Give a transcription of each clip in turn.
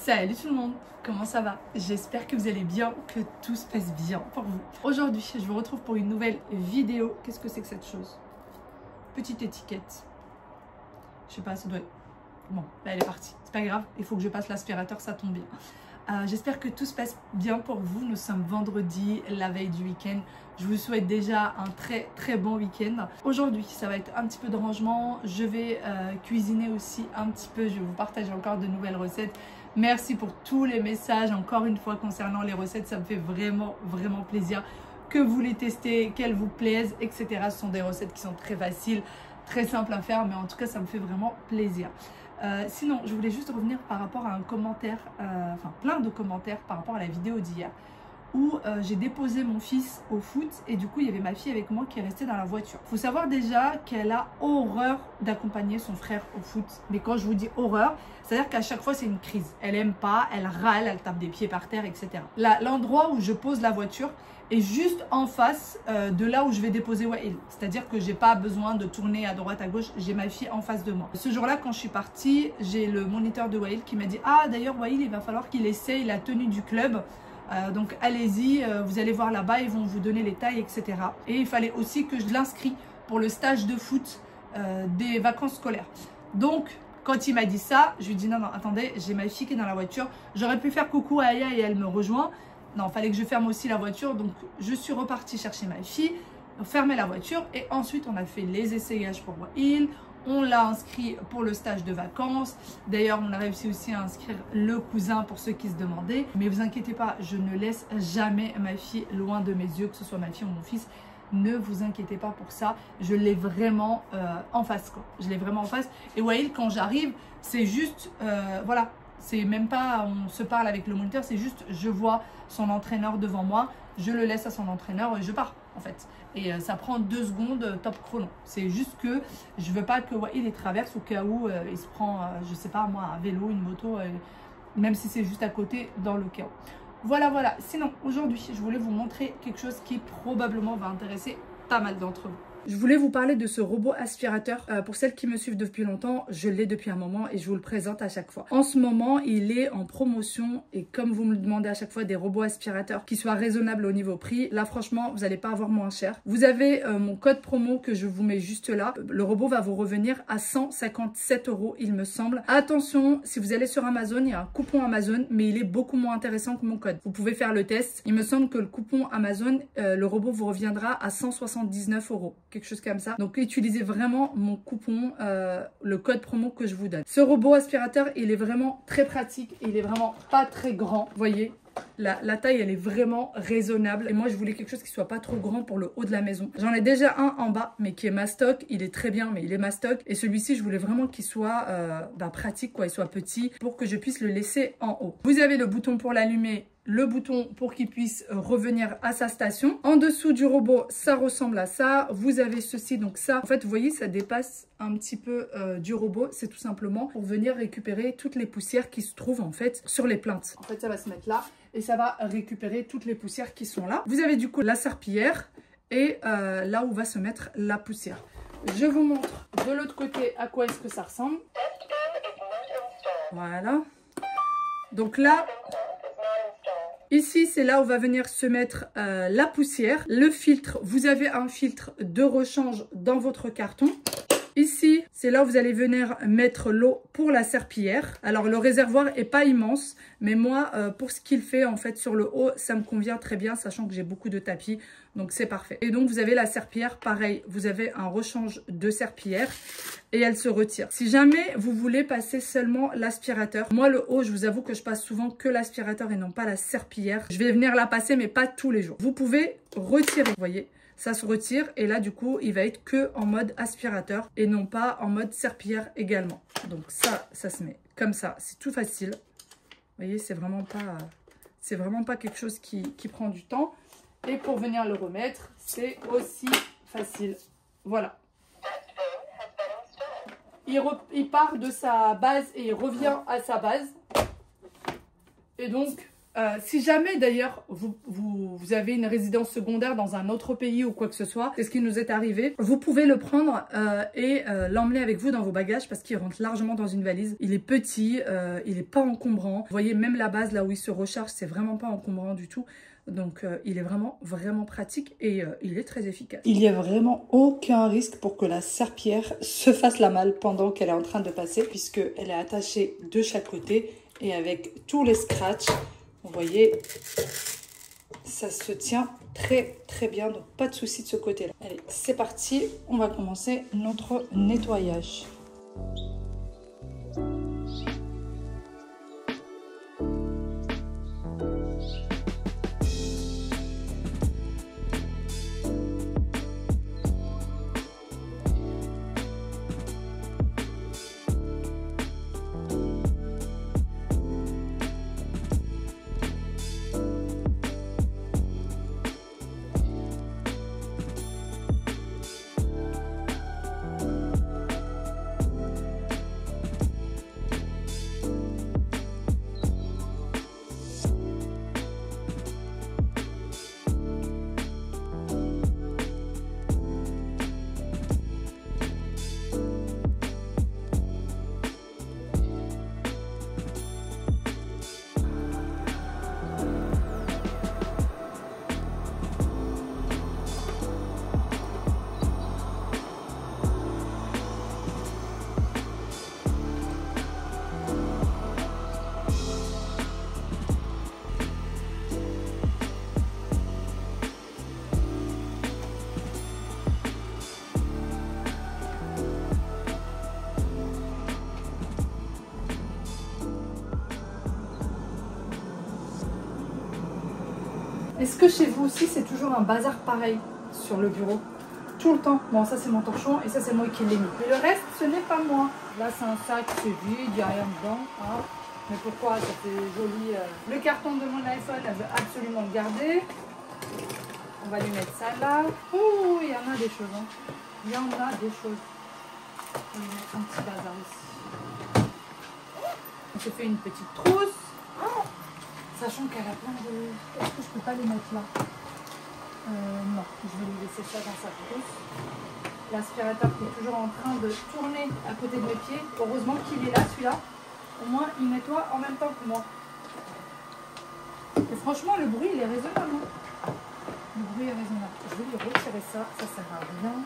Salut tout le monde, comment ça va? J'espère que vous allez bien, que tout se passe bien pour vous. Aujourd'hui, je vous retrouve pour une nouvelle vidéo. Qu'est-ce que c'est que cette chose? Petite étiquette. Je sais pas, ça doit être... Bon, là elle est partie. C'est pas grave, il faut que je passe l'aspirateur, ça tombe bien. J'espère que tout se passe bien pour vous. Nous sommes vendredi, la veille du week-end. Je vous souhaite déjà un très bon week-end. Aujourd'hui, ça va être un petit peu de rangement. Je vais cuisiner aussi un petit peu. Je vais vous partager encore de nouvelles recettes. Merci pour tous les messages, encore une fois, concernant les recettes. Ça me fait vraiment plaisir que vous les testez, qu'elles vous plaisent, etc. Ce sont des recettes qui sont très faciles, très simples à faire, mais en tout cas, ça me fait vraiment plaisir. Sinon, je voulais juste revenir par rapport à un commentaire, enfin plein de commentaires par rapport à la vidéo d'hier où j'ai déposé mon fils au foot et du coup il y avait ma fille avec moi qui est restée dans la voiture. Il faut savoir déjà qu'elle a horreur d'accompagner son frère au foot. Mais quand je vous dis horreur, c'est-à-dire qu'à chaque fois c'est une crise. Elle aime pas, elle râle, elle tape des pieds par terre, etc. L'endroit où je pose la voiture est juste en face de là où je vais déposer Wael. C'est-à-dire que j'ai pas besoin de tourner à droite, à gauche, j'ai ma fille en face de moi. Ce jour-là, quand je suis partie, j'ai le moniteur de Wael qui m'a dit « Ah d'ailleurs Wael, il va falloir qu'il essaye la tenue du club. Donc allez-y, vous allez voir là-bas, ils vont vous donner les tailles, etc. » Et il fallait aussi que je l'inscris pour le stage de foot des vacances scolaires. Donc quand il m'a dit ça, je lui ai dit non, attendez, j'ai ma fille qui est dans la voiture. J'aurais pu faire coucou à Aya et elle me rejoint. Non, il fallait que je ferme aussi la voiture. Donc, je suis repartie chercher ma fille, fermer la voiture. Et ensuite, on a fait les essayages pour Wael. On l'a inscrit pour le stage de vacances. D'ailleurs, on a réussi aussi à inscrire le cousin pour ceux qui se demandaient. Mais vous inquiétez pas, je ne laisse jamais ma fille loin de mes yeux, que ce soit ma fille ou mon fils. Ne vous inquiétez pas pour ça. Je l'ai vraiment en face, quoi. Je l'ai vraiment en face. Et Wael, quand j'arrive, c'est juste, voilà. C'est même pas, on se parle avec le moniteur, c'est juste, je vois son entraîneur devant moi, je le laisse à son entraîneur et je pars, en fait. Et ça prend 2 secondes top chrono. C'est juste que je veux pas que Wael traverse au cas où il se prend, je sais pas moi, un vélo, une moto, même si c'est juste à côté, dans le cas où. Voilà. Sinon, aujourd'hui, je voulais vous montrer quelque chose qui probablement va intéresser pas mal d'entre vous. Je voulais vous parler de ce robot aspirateur. Pour celles qui me suivent depuis longtemps, je l'ai depuis un moment et je vous le présente à chaque fois. En ce moment, il est en promotion et comme vous me le demandez à chaque fois, des robots aspirateurs qui soient raisonnables au niveau prix. Là, franchement, vous n'allez pas avoir moins cher. Vous avez mon code promo que je vous mets juste là. Le robot va vous revenir à 157 €, il me semble. Attention, si vous allez sur Amazon, il y a un coupon Amazon, mais il est beaucoup moins intéressant que mon code. Vous pouvez faire le test. Il me semble que le coupon Amazon, le robot vous reviendra à 179 €. Quelque chose comme ça. Donc utilisez vraiment mon coupon, le code promo que je vous donne. Ce robot aspirateur, il est vraiment très pratique. Il est vraiment pas très grand. Vous voyez, la taille, elle est vraiment raisonnable. Et moi, je voulais quelque chose qui soit pas trop grand pour le haut de la maison. J'en ai déjà un en bas, mais qui est mastoc. Il est très bien, mais il est mastoc. Et celui-ci, je voulais vraiment qu'il soit pratique, quoi. Il soit petit pour que je puisse le laisser en haut. Vous avez le bouton pour l'allumer, le bouton pour qu'il puisse revenir à sa station. En dessous du robot, ça ressemble à ça. Vous avez ceci, donc ça, en fait, vous voyez, ça dépasse un petit peu du robot. C'est tout simplement pour venir récupérer toutes les poussières qui se trouvent, en fait, sur les plaintes. En fait, ça va se mettre là et ça va récupérer toutes les poussières qui sont là. Vous avez du coup la serpillière et là où va se mettre la poussière. Je vous montre de l'autre côté à quoi est-ce que ça ressemble. Voilà. Donc là... Ici, c'est là où va venir se mettre la poussière. Le filtre, vous avez un filtre de rechange dans votre carton. Ici, c'est là où vous allez venir mettre l'eau pour la serpillière. Alors, le réservoir est pas immense, mais moi, pour ce qu'il fait, en fait, sur le haut, ça me convient très bien, sachant que j'ai beaucoup de tapis, donc c'est parfait. Et donc, vous avez la serpillière, pareil, vous avez un rechange de serpillière et elle se retire. Si jamais vous voulez passer seulement l'aspirateur, moi, le haut, je vous avoue que je passe souvent que l'aspirateur et non pas la serpillière. Je vais venir la passer, mais pas tous les jours. Vous pouvez retirer, vous voyez. Ça se retire et là du coup il va être que en mode aspirateur et non pas en mode serpillière également. Donc ça se met comme ça, c'est tout facile. Vous voyez, c'est vraiment pas quelque chose qui prend du temps. Et pour venir le remettre, c'est aussi facile. Voilà. Il part de sa base et il revient à sa base. Et donc Si jamais d'ailleurs vous avez une résidence secondaire dans un autre pays ou quoi que ce soit, c'est ce qui nous est arrivé, vous pouvez le prendre et l'emmener avec vous dans vos bagages parce qu'il rentre largement dans une valise. Il est petit, il n'est pas encombrant. Vous voyez, même la base là où il se recharge, c'est vraiment pas encombrant du tout. Donc il est vraiment pratique et il est très efficace. Il n'y a vraiment aucun risque pour que la serpillière se fasse la malle pendant qu'elle est en train de passer puisqu'elle est attachée de chaque côté et avec tous les scratchs. Vous voyez, ça se tient très bien, donc pas de souci de ce côté-là. Allez, c'est parti, on va commencer notre nettoyage. Est-ce que chez vous aussi, c'est toujours un bazar pareil sur le bureau? Tout le temps. Bon, ça, c'est mon torchon et ça, c'est moi qui l'ai mis. Mais le reste, ce n'est pas moi. Là, c'est un sac, c'est vide, il n'y a rien dedans. Hein. Mais pourquoi? Ça fait joli. Le carton de mon iPhone, elle veut absolument le garder. On va lui mettre ça là. Ouh, il y en a des choses. Hein. Il y en a des choses. On va mettre un petit bazar ici. On se fait une petite trousse. Sachant qu'elle a plein de... Est-ce que je peux pas les mettre là? Non, je vais lui laisser ça dans sa trousse. L'aspirateur qui est toujours en train de tourner à côté de mes pieds. Heureusement qu'il est là, celui-là. Au moins, il nettoie en même temps que moi. Et franchement, le bruit, il est raisonnable. Hein. Le bruit est raisonnable. Je vais lui retirer ça. Ça sert à rien.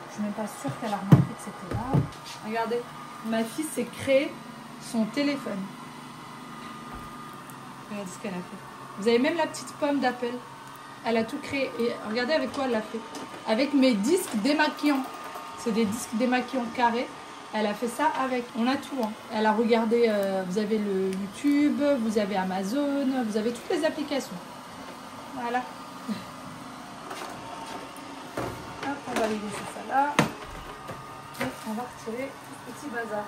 Je suis même pas sûre qu'elle a remarqué que c'était là. Regardez, ma fille s'est créé son téléphone. Regardez ce qu'elle a fait. Vous avez même la petite pomme d'Apple. Elle a tout créé. Et regardez avec quoi elle l'a fait. Avec mes disques démaquillants. C'est des disques démaquillants carrés. Elle a fait ça avec. On a tout. Hein. Elle a regardé. Vous avez le YouTube. Vous avez Amazon. Vous avez toutes les applications. Voilà. Hop, on va lui laisser ça là. Et on va retirer ce petit bazar.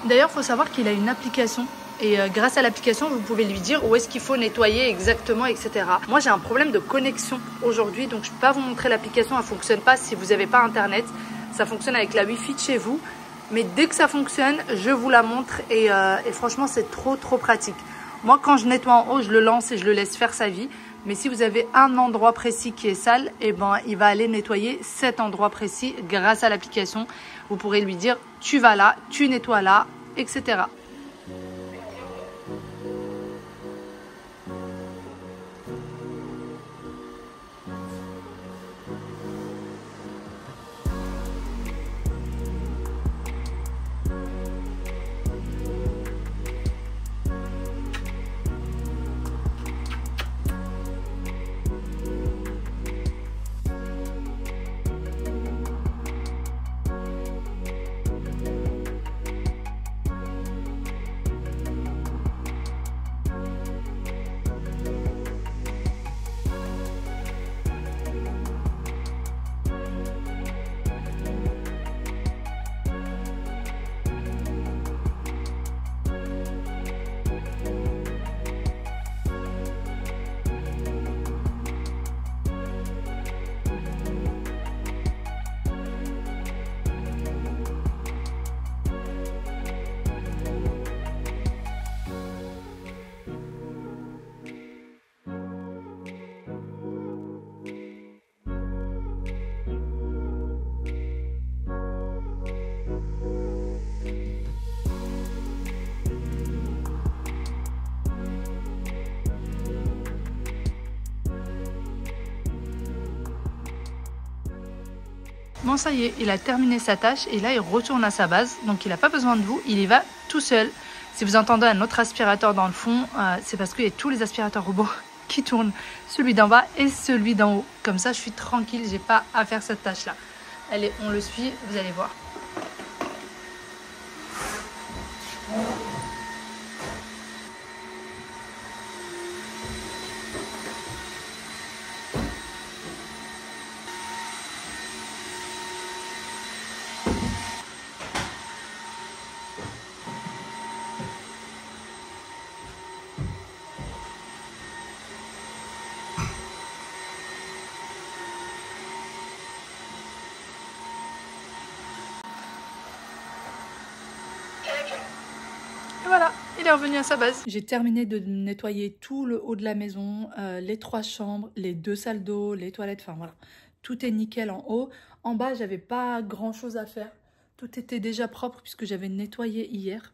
D'ailleurs, il faut savoir qu'il a une application. Et grâce à l'application, vous pouvez lui dire où est-ce qu'il faut nettoyer exactement, etc. Moi, j'ai un problème de connexion aujourd'hui, donc je ne peux pas vous montrer l'application. Elle ne fonctionne pas si vous n'avez pas Internet. Ça fonctionne avec la Wi-Fi de chez vous. Mais dès que ça fonctionne, je vous la montre. Et franchement, c'est trop pratique. Moi, quand je nettoie en haut, je le lance et je le laisse faire sa vie. Mais si vous avez un endroit précis qui est sale, eh ben, il va aller nettoyer cet endroit précis grâce à l'application. Vous pourrez lui dire, tu vas là, tu nettoies là, etc. Bon, ça y est, il a terminé sa tâche et là, il retourne à sa base. Donc, il n'a pas besoin de vous, il y va tout seul. Si vous entendez un autre aspirateur dans le fond, c'est parce qu'il y a tous les aspirateurs robots qui tournent. Celui d'en bas et celui d'en haut. Comme ça, je suis tranquille, j'ai pas à faire cette tâche-là. Allez, on le suit, vous allez voir. Et voilà, il est revenu à sa base. J'ai terminé de nettoyer tout le haut de la maison, les 3 chambres, les 2 salles d'eau, les toilettes, enfin voilà. Tout est nickel en haut. En bas, j'avais pas grand chose à faire. Tout était déjà propre puisque j'avais nettoyé hier.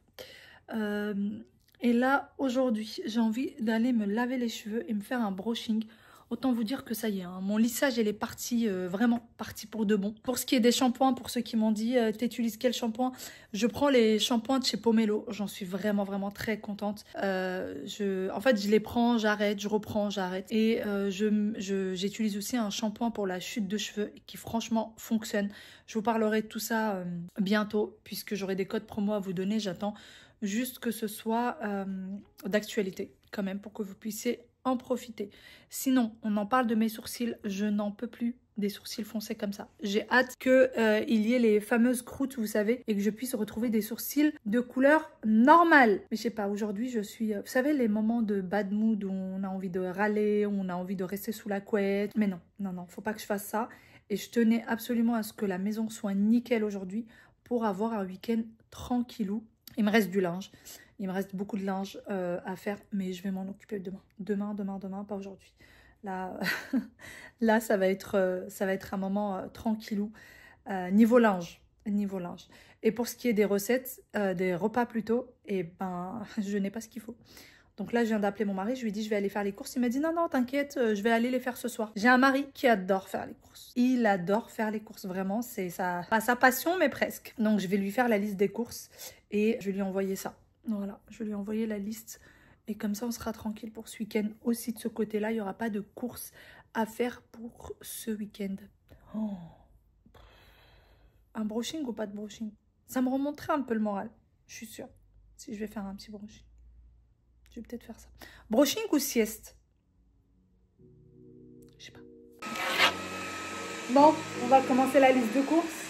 Et là, aujourd'hui, j'ai envie d'aller me laver les cheveux et me faire un brushing. Autant vous dire que ça y est, hein, mon lissage, elle est partie, vraiment partie pour de bon. Pour ce qui est des shampoings, pour ceux qui m'ont dit, t'utilises quel shampoing? Je prends les shampoings de chez Pomelo. J'en suis vraiment, vraiment très contente. En fait, je les prends, j'arrête, je reprends, j'arrête. Et j'utilise aussi un shampoing pour la chute de cheveux qui franchement fonctionne. Je vous parlerai de tout ça bientôt, puisque j'aurai des codes promo à vous donner. J'attends juste que ce soit d'actualité quand même, pour que vous puissiez en profiter. Sinon, on en parle de mes sourcils, je n'en peux plus des sourcils foncés comme ça. J'ai hâte que il y ait les fameuses croûtes, vous savez, et que je puisse retrouver des sourcils de couleur normale. Mais je sais pas, aujourd'hui je suis... vous savez, les moments de bad mood où on a envie de râler, où on a envie de rester sous la couette. Mais non, non, non, faut pas que je fasse ça. Et je tenais absolument à ce que la maison soit nickel aujourd'hui pour avoir un week-end tranquillou. Il me reste du linge. Il me reste beaucoup de linge à faire, mais je vais m'en occuper demain. Demain, pas aujourd'hui. Là, là ça va être un moment tranquillou. Niveau linge. Et pour ce qui est des recettes, des repas plutôt, et ben, je n'ai pas ce qu'il faut. Donc là, je viens d'appeler mon mari, je lui ai dit je vais aller faire les courses. Il m'a dit non, non, t'inquiète, je vais aller les faire ce soir. J'ai un mari qui adore faire les courses. Il adore faire les courses, vraiment. C'est pas sa passion, mais presque. Donc je vais lui faire la liste des courses et je vais lui envoyer ça. Voilà, je vais lui envoyer la liste. Et comme ça, on sera tranquille pour ce week-end. Aussi de ce côté-là, il n'y aura pas de courses à faire pour ce week-end. Oh. Un brushing ou pas de brushing? Ça me remonterait un peu le moral, je suis sûre. Si je vais faire un petit brushing. Je vais peut-être faire ça. Brushing ou sieste? Je sais pas. Bon, on va commencer la liste de courses.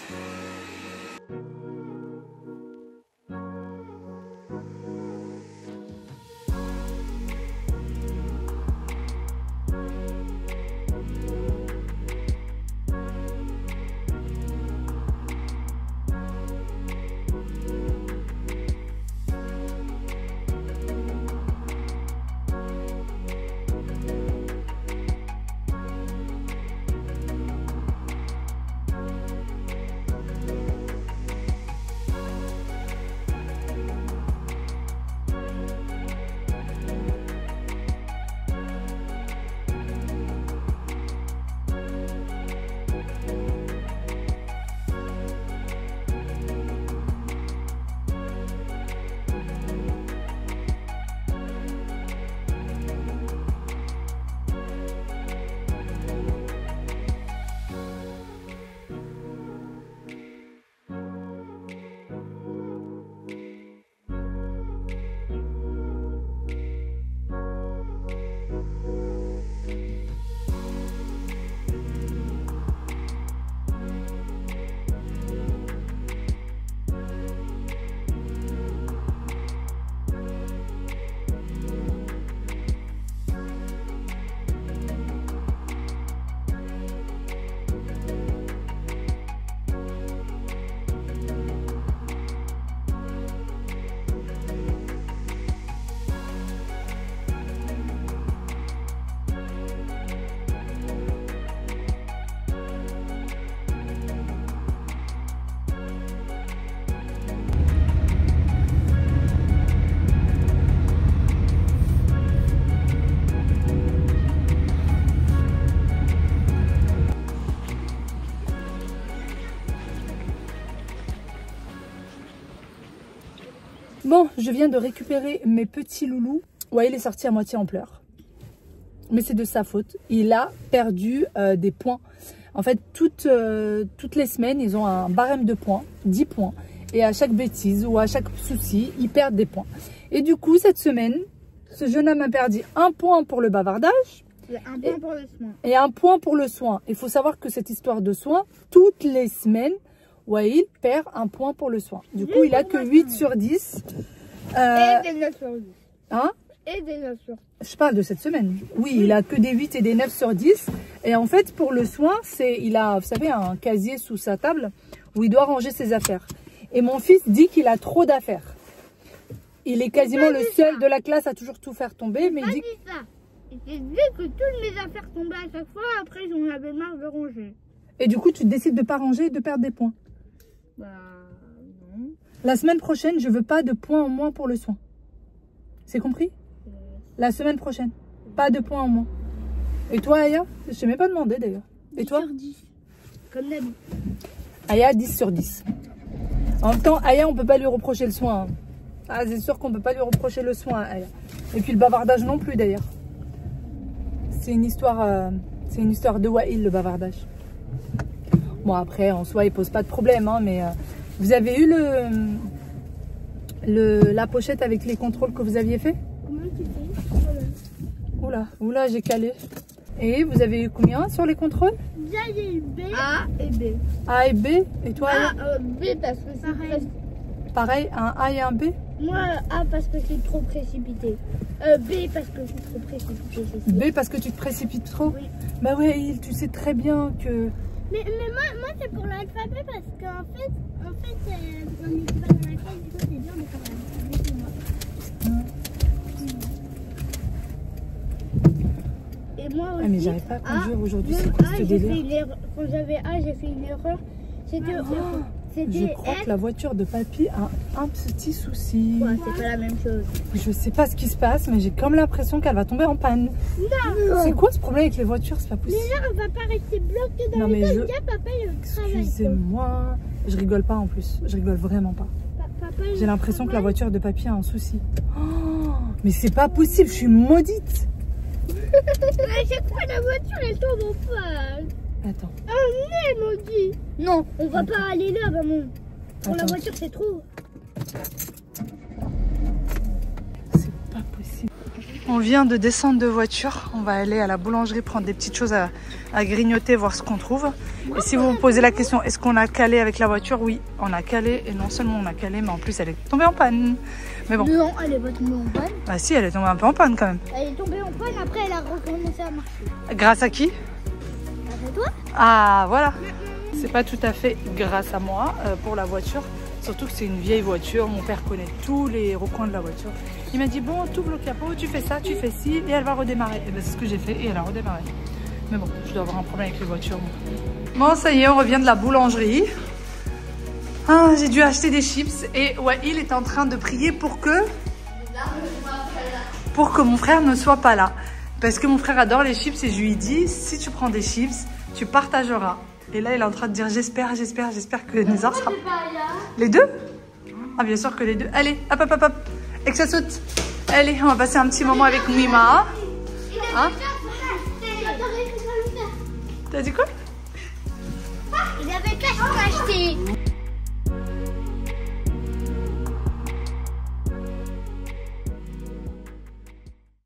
Bon, je viens de récupérer mes petits loulous. Ouais, il est sorti à moitié en pleurs. Mais c'est de sa faute. Il a perdu des points. En fait, toutes les semaines, ils ont un barème de points, 10 points. Et à chaque bêtise ou à chaque souci, ils perdent des points. Et du coup, cette semaine, ce jeune homme a perdu 1 point pour le bavardage. Et 1 point pour le soin. Et 1 point pour le soin. Il faut savoir que cette histoire de soin, toutes les semaines, Wael perd 1 point pour le soin. Du coup, il a que 8 sur 10. Et des 9 sur 10. Hein? Et des 9 sur 10. Je parle de cette semaine. Oui, il a que des 8 et des 9 sur 10. Et en fait, pour le soin, il a, vous savez, un casier sous sa table où il doit ranger ses affaires. Et mon fils dit qu'il a trop d'affaires. Il est quasiment le seul de la classe à toujours tout faire tomber. Mais il dit ça. J'ai dit que toutes mes affaires tombaient à chaque fois. Après, j'en avais marre de ranger. Et du coup, tu décides de ne pas ranger et de perdre des points. Bah, non. La semaine prochaine, je veux pas de points en moins pour le soin. C'est compris? La semaine prochaine. Pas de points en moins. Et toi, Aya? Je t'ai même pas demandé d'ailleurs. Et toi? 10 sur 10. Comme d'habitude. Aya, 10 sur 10. En même temps, Aya, on peut pas lui reprocher le soin. Hein. Ah, c'est sûr qu'on peut pas lui reprocher le soin, Aya. Et puis le bavardage non plus d'ailleurs. C'est une histoire de Wael, le bavardage. Bon, après, en soi, il pose pas de problème, hein, mais vous avez eu la pochette avec les contrôles que vous aviez fait? Comment tu fais? Oula, j'ai calé. Et vous avez eu combien sur les contrôles? J'ai eu B. A et B. A et B? Et toi? B parce que c'est pareil, un A et un B? Moi, A parce que c'est trop précipité. B parce que c'est trop précipité. B parce que tu te précipites trop? Oui. Bah ouais, tu sais très bien que... Mais moi c'est pour l'alphabet parce qu'en fait, on n'est pas dans la classe, du coup c'est bien de faire l'alphabet chez moi. Et moi aussi. Ah mais j'arrive pas à conduire aujourd'hui, c'est quoi ce délire? Quand j'avais A, j'ai fait une erreur. Je crois que la voiture de papy a un petit souci. Ouais, c'est pas la même chose. Je sais pas ce qui se passe, mais j'ai comme l'impression qu'elle va tomber en panne. Non. C'est quoi ce problème avec les voitures? C'est pas possible. Mais là, on va pas rester bloqué dans les deux. Papa, il travaille. Excusez-moi. Je rigole pas en plus. Je rigole vraiment pas. J'ai l'impression que la voiture de papy a un souci. Oh, mais c'est pas possible, je suis maudite. À chaque fois, la voiture, elle tombe en panne. Attends. Oh non, maudit. Non, on va pas aller là, maman. Pour la voiture, c'est trop. C'est pas possible. On vient de descendre de voiture. On va aller à la boulangerie prendre des petites choses à grignoter, voir ce qu'on trouve. Et si vous vous posez la question, est-ce qu'on a calé avec la voiture? Oui, on a calé. Et non seulement on a calé, mais en plus elle est tombée en panne. Mais bon. Non, elle est pas tombée en panne. Ah si, elle est tombée un peu en panne quand même. Elle est tombée en panne, après elle a recommencé à marcher. Grâce à qui? Grâce à toi? Ah voilà. C'est pas tout à fait grâce à moi pour la voiture. Surtout que c'est une vieille voiture. Mon père connaît tous les recoins de la voiture. Il m'a dit, bon, tu ouvres le capot, tu fais ça, tu fais ci, et elle va redémarrer. Et ben, c'est ce que j'ai fait et elle a redémarré. Mais bon, je dois avoir un problème avec les voitures. Bon, ça y est, on revient de la boulangerie. Ah, j'ai dû acheter des chips. Et ouais, il est en train de prier pour que mon frère ne soit pas là. Parce que mon frère adore les chips et je lui dis, si tu prends des chips, tu partageras. Et là, il est en train de dire, j'espère que Nézar sera... Les deux? Ah, bien sûr que les deux. Allez, hop, hop, hop, hop. Et que ça saute. Allez, on va passer un petit moment avec Mima. Hein? T'as dit quoi? Il avait pas acheté.